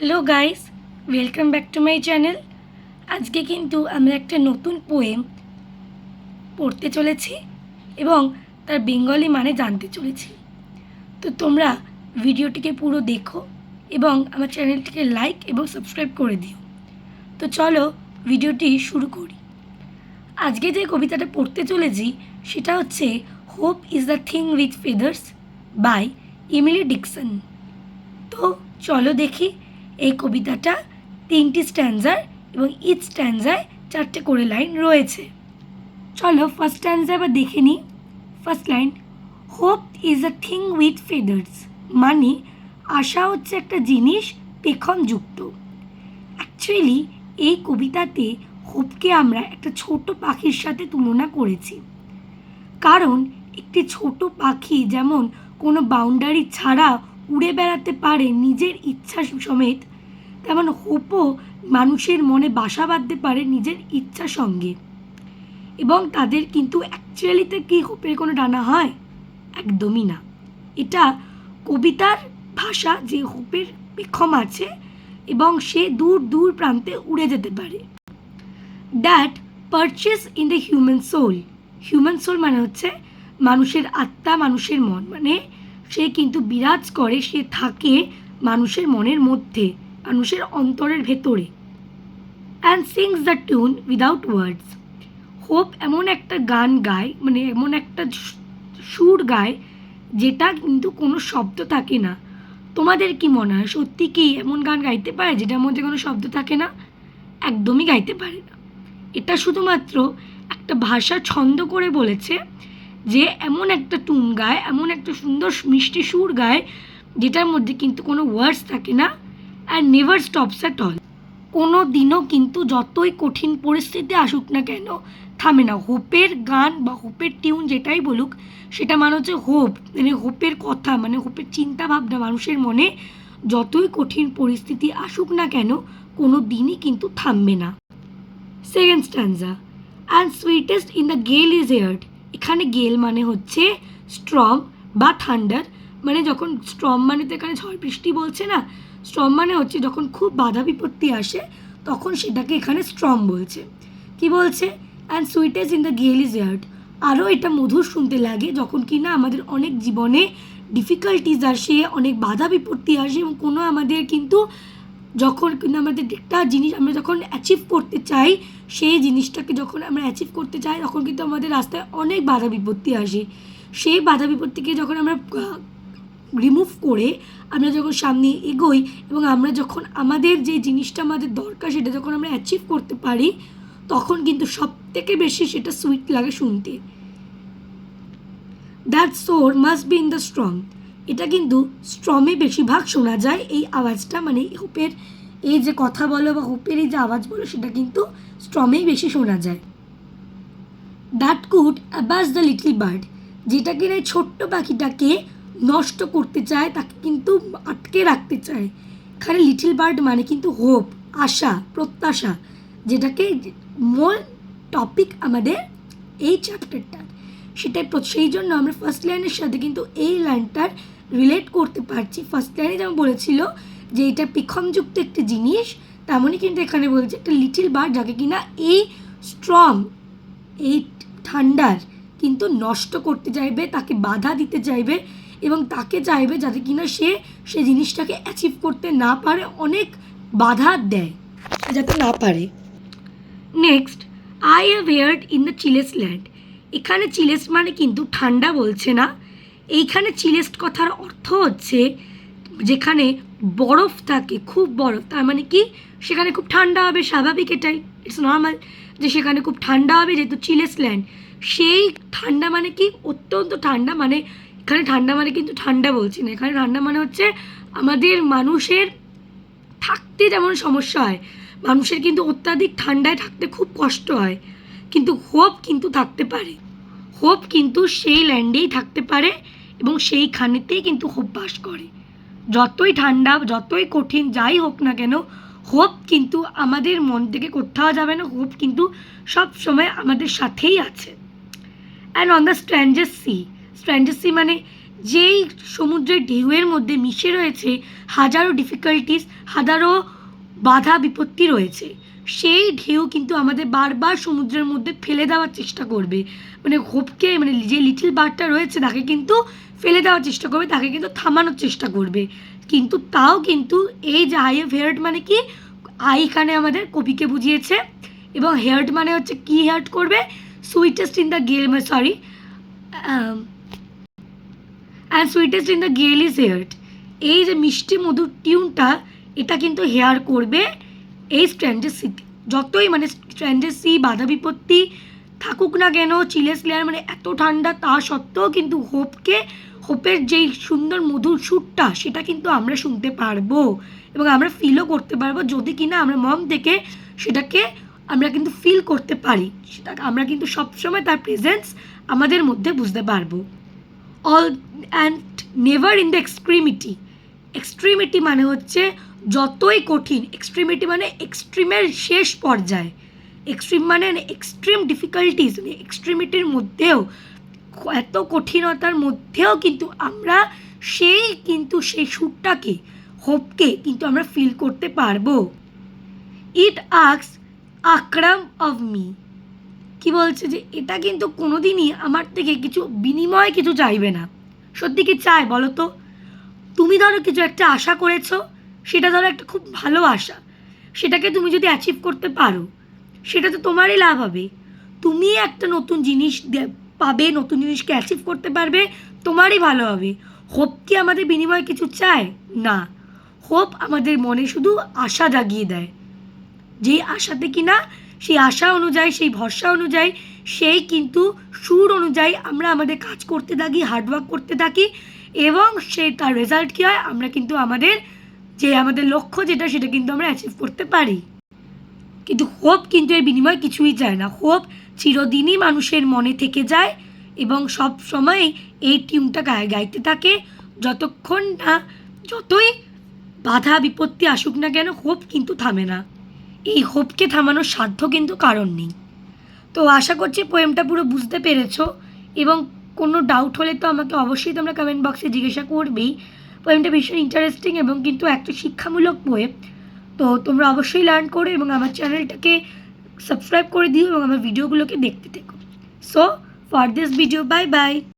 Hello guys, welcome back to my channel. আজকে কিন্তু আমরা একটা নতুন পোয়েম পড়তে চলেছি এবং তার বেঙ্গলি মানে জানতে চলেছি। তো তোমরা ভিডিওটিকে পুরো দেখো এবং আমার চ্যানেলটিকে লাইক এবং সাবস্ক্রাইব করে দিও। তো চলো ভিডিওটি শুরু করি। আজকে যে কবিতাটা পড়তে চলেছি সেটা হচ্ছে hope is the thing with feathers by Emily Dickinson. তো চলো দেখি এই কবিতাটা 3টি স্ট্যান্জার এবং ইচ স্ট্যান্জায় 4টে করে লাইন রয়েছে। চলো ফার্স্ট স্ট্যান্জা আবার দেখে নিই। First line, hope is a thing with feathers, মানে আশা হচ্ছে একটা জিনিস পেখমযুক্ত। অ্যাকচুয়ালি এই কবিতাতে হোপকে আমরা একটা ছোট পাখির সাথে তুলনা করেছি, কারণ একটি ছোট পাখি যেমন কোনো বাউন্ডারি ছাড়া উড়ে বেড়াতে পারে নিজের ইচ্ছা সমেত, তেমন হোপও মানুষের মনে বাসা বাঁধতে পারে নিজের ইচ্ছা সঙ্গে। এবং তাদের কিন্তু অ্যাকচুয়ালিতে কি হোপের কোনো ডানা হয়? একদমই না। এটা কবিতার ভাষা যে হোপের পেখম আছে এবং সে দূর দূর প্রান্তে উড়ে যেতে পারে। That perches in the human soul, human soul মানে হচ্ছে মানুষের আত্মা, মানুষের মন, মানে সে কিন্তু বিরাজ করে, সে থাকে মানুষের মনের মধ্যে, মানুষের অন্তরের ভেতরে। And sings the tune without words, hope এমন একটা গান গায়, মানে এমন একটা সুর গায় যেটা কিন্তু কোনো শব্দ থাকে না। তোমাদের কি মনে হয় সত্যি কি এমন গান গাইতে পারে যেটার মধ্যে কোনো শব্দ থাকে না? একদমই গাইতে পারে না। এটা শুধুমাত্র একটা ভাষা ছন্দ করে বলেছে যে এমন একটা টুন গায়, এমন একটা সুন্দর মিষ্টি সুর গায় যেটার মধ্যে কিন্তু কোনো ওয়ার্ডস থাকে না। And never stops at all, কোনো দিনও কিন্তু যতই কঠিন পরিস্থিতি আসুক না কেন থামে না। হোপের গান বা হোপের টিউন যেটাই বলুক সেটা মানে হচ্ছে হোপ, মানে হোপের কথা, মানে হোপের চিন্তা ভাবনা মানুষের মনে যতই কঠিন পরিস্থিতি আসুক না কেন কোনো দিনই কিন্তু থামবে না। Second স্ট্যান্জা, and sweetest in the গেল ইজ হেয়ার্ড, এখানে গেল মানে হচ্ছে স্ট্রম বা থান্ডার, মানে যখন স্ট্রম মানে তো এখানে ঝড় বৃষ্টি বলছে না, স্ট্রম মানে হচ্ছে যখন খুব বাধা বিপত্তি আসে তখন সেটাকে এখানে স্ট্রম বলছে। কি বলছে? অ্যান্ড সুইটেস্ট ইন দ্য গেল ইজ হেয়ার্ড, আরও এটা মধুর শুনতে লাগে যখন কি না আমাদের অনেক জীবনে ডিফিকাল্টিজ আসে, অনেক বাধা বিপত্তি আসে এবং কোনো আমাদের কিন্তু যখন কিন্তু আমাদের একটা জিনিস আমরা যখন অ্যাচিভ করতে চাই, সেই জিনিসটাকে যখন আমরা অ্যাচিভ করতে চাই তখন কিন্তু আমাদের রাস্তায় অনেক বাধা বিপত্তি আসে। সেই বাধা বিপত্তিকে যখন আমরা রিমুভ করে আমরা যখন সামনে এগোই এবং আমরা যখন আমাদের যে জিনিসটা আমাদের দরকার সেটা যখন আমরা অ্যাচিভ করতে পারি তখন কিন্তু সব থেকে বেশি সেটা সুইট লাগে শুনতে। That sore must be in the storm, এটা কিন্তু স্ট্রমে বেশিরভাগ শোনা যায় এই আওয়াজটা, মানে হোপের এই যে কথা বলো বা হোপের এই যে আওয়াজ বলো সেটা কিন্তু স্ট্রমেই বেশি শোনা যায়। That could অ্যাবাস the little bird, যেটা কিনা এই ছোট্ট পাখিটাকে নষ্ট করতে চায়, তাকে কিন্তু আটকে রাখতে চায়। এখানে লিটল বার্ড মানে কিন্তু হোপ, আশা, প্রত্যাশা, যেটাকে মূল টপিক আমাদের এই চ্যাপ্টারটার, সেটাই সেই জন্য আমরা ফার্স্ট লাইনের সাথে কিন্তু এই লাইনটার রিলেট করতে পারছি। ফার্স্ট লাইনে যেমন বলেছিল যে এটা পেখমযুক্ত একটি জিনিস, তেমনই কিন্তু এখানে বলছে একটা লিটল বার্ড যাকে কিনা এই স্ট্রং, এই ঠান্ডার কিন্তু নষ্ট করতে চাইবে, তাকে বাধা দিতে চাইবে এবং তাকে চাইবে যাতে কিনা সে জিনিসটাকে অ্যাচিভ করতে না পারে, অনেক বাধা দেয় যাতে না পারে। Next, I have heard in the chillest land, এখানে চিলেস্ট মানে কিন্তু ঠান্ডা বলছে না, এইখানে চিলেস্ট কথার অর্থ হচ্ছে যেখানে বরফ থাকে, খুব বরফ, তার মানে কি সেখানে খুব ঠান্ডা হবে, স্বাভাবিক, এটাই ইটস নর্মাল যে সেখানে খুব ঠান্ডা হবে, যেহেতু চিলেস্ট ল্যান্ড। সেই ঠান্ডা মানে কি অত্যন্ত ঠান্ডা, মানে এখানে ঠান্ডা মানে কিন্তু ঠান্ডা বলছি না, এখানে ঠান্ডা মানে হচ্ছে আমাদের মানুষের থাকতে যেমন সমস্যা হয়, মানুষের কিন্তু অত্যাধিক ঠান্ডায় থাকতে খুব কষ্ট হয়, কিন্তু হোপ কিন্তু থাকতে পারে, হোপ কিন্তু সেই ল্যান্ডেই থাকতে পারে এবং সেইখানেতেই কিন্তু হোপ বাস করে। যতই ঠান্ডা, যতই কঠিন যাই হোক না কেন, হোপ কিন্তু আমাদের মন থেকে কোথাও যাবে না, হোপ কিন্তু সব সময় আমাদের সাথেই আছে। And on the stranger sea, stranger sea মানে যেই সমুদ্রের ঢেউয়ের মধ্যে মিশে রয়েছে হাজারো ডিফিকাল্টিস, হাজারো বাধা বিপত্তি রয়েছে, সেই ঢেউ কিন্তু আমাদের বারবার সমুদ্রের মধ্যে ফেলে দেওয়ার চেষ্টা করবে। মানে হোপকে, মানে যে লিটল বার্ডটা রয়েছে তাকে কিন্তু ফেলে দেওয়ার চেষ্টা করবে, তাকে কিন্তু থামানোর চেষ্টা করবে। কিন্তু তাও কিন্তু এই যে আই হ্যাভ হেয়ার্ড মানে কি, আই এখানে আমাদের কপিকে বুঝিয়েছে, এবং হেয়ার্ড মানে হচ্ছে কি হেয়ার্ড করবে, সুইটেস্ট ইন দ্য গেল, sorry, and sweetest in the গেল ইজ হেয়ার্ড। এই যে মিষ্টি মধুর টিউনটা, এটা কিন্তু হেয়ার করবে এই স্ট্র্যাঞ্জের সিতে। যতই মানে স্ট্র্যাঞ্জের সি বাধা বিপত্তি থাকুক না কেন, চিলেস লেয়ার মানে এত ঠান্ডা, তা সত্ত্বেও কিন্তু হোপের যেই সুন্দর মধুর সুরটা, সেটা কিন্তু আমরা শুনতে পারবো এবং আমরা ফিলও করতে পারবো, যদি কিনা আমরা মন থেকে সেটাকে আমরা কিন্তু ফিল করতে পারি, সেটা আমরা কিন্তু সবসময় তার প্রেজেন্স আমাদের মধ্যে বুঝতে পারবো। All and never in the extremity. Extremity মানে হচ্ছে যতই কঠিন, এক্সট্রিমিটি মানে এক্সট্রিমের শেষ পর্যায়ে, এক্সট্রিম মানে এক্সট্রিম ডিফিকাল্টিস, মানে এক্সট্রিমিটির মধ্যেও, এত কঠিনতার মধ্যেও কিন্তু আমরা সেই সুরটাকে, হোপকে কিন্তু আমরা ফিল করতে পারবো। ইট আস্কস আকরাম অফ মি। কি বলছে যে এটা কিন্তু কোনোদিনই আমার থেকে কিছু বিনিময় কিছু চাইবে না। সত্যি কি চায় বলো তো? তুমি ধরো কিছু একটা আশা করেছো, সেটা ধরো একটা খুব ভালো আশা, সেটাকে তুমি যদি অ্যাচিভ করতে পারো, সেটা তো তোমারই লাভ হবে। তুমি একটা নতুন জিনিস পাবে, নতুন জিনিসকে অ্যাচিভ করতে পারবে, তোমারই ভালো হবে। হোপ কি আমাদের বিনিময়ে কিছু চায় না? হোপ আমাদের মনে শুধু আশা জাগিয়ে দেয়, যেই আশাতে কিনা সেই আশা অনুযায়ী, সেই ভরসা অনুযায়ী, সেই কিন্তু সুর অনুযায়ী আমরা আমাদের কাজ করতে থাকি, হার্ডওয়ার্ক করতে থাকি, এবং সেই তার রেজাল্ট কী হয়, আমরা কিন্তু আমাদের লক্ষ্য যেটা, সেটা কিন্তু আমরা অ্যাচিভ করতে পারি। কিন্তু হোপ কিন্তু এর বিনিময়ে কিছুই চায় না। হোপ চিরদিনই মানুষের মনে থেকে যায় এবং সব সময় এই টিউনটা গাইতে থাকে, যতক্ষণ না, যতই বাধা বিপত্তি আসুক না কেন, হোপ কিন্তু থামে না। এই হোপকে থামানোর সাধ্য কিন্তু কারণ নেই। তো আশা করছি পোয়েমটা পুরো বুঝতে পেরেছো, এবং কোনো ডাউট হলে তো আমাকে অবশ্যই তোমরা কমেন্ট বক্সে জিজ্ঞাসা করবেই। পোয়েমটা ভীষণ ইন্টারেস্টিং এবং কিন্তু একটা শিক্ষামূলক পোয়েম। তো তোমরা অবশ্যই লার্ন করো এবং আমার চ্যানেলটাকে সাবস্ক্রাইব করে দিও এবং আমার ভিডিওগুলোকে দেখতে থেকো। So for this video, bye bye.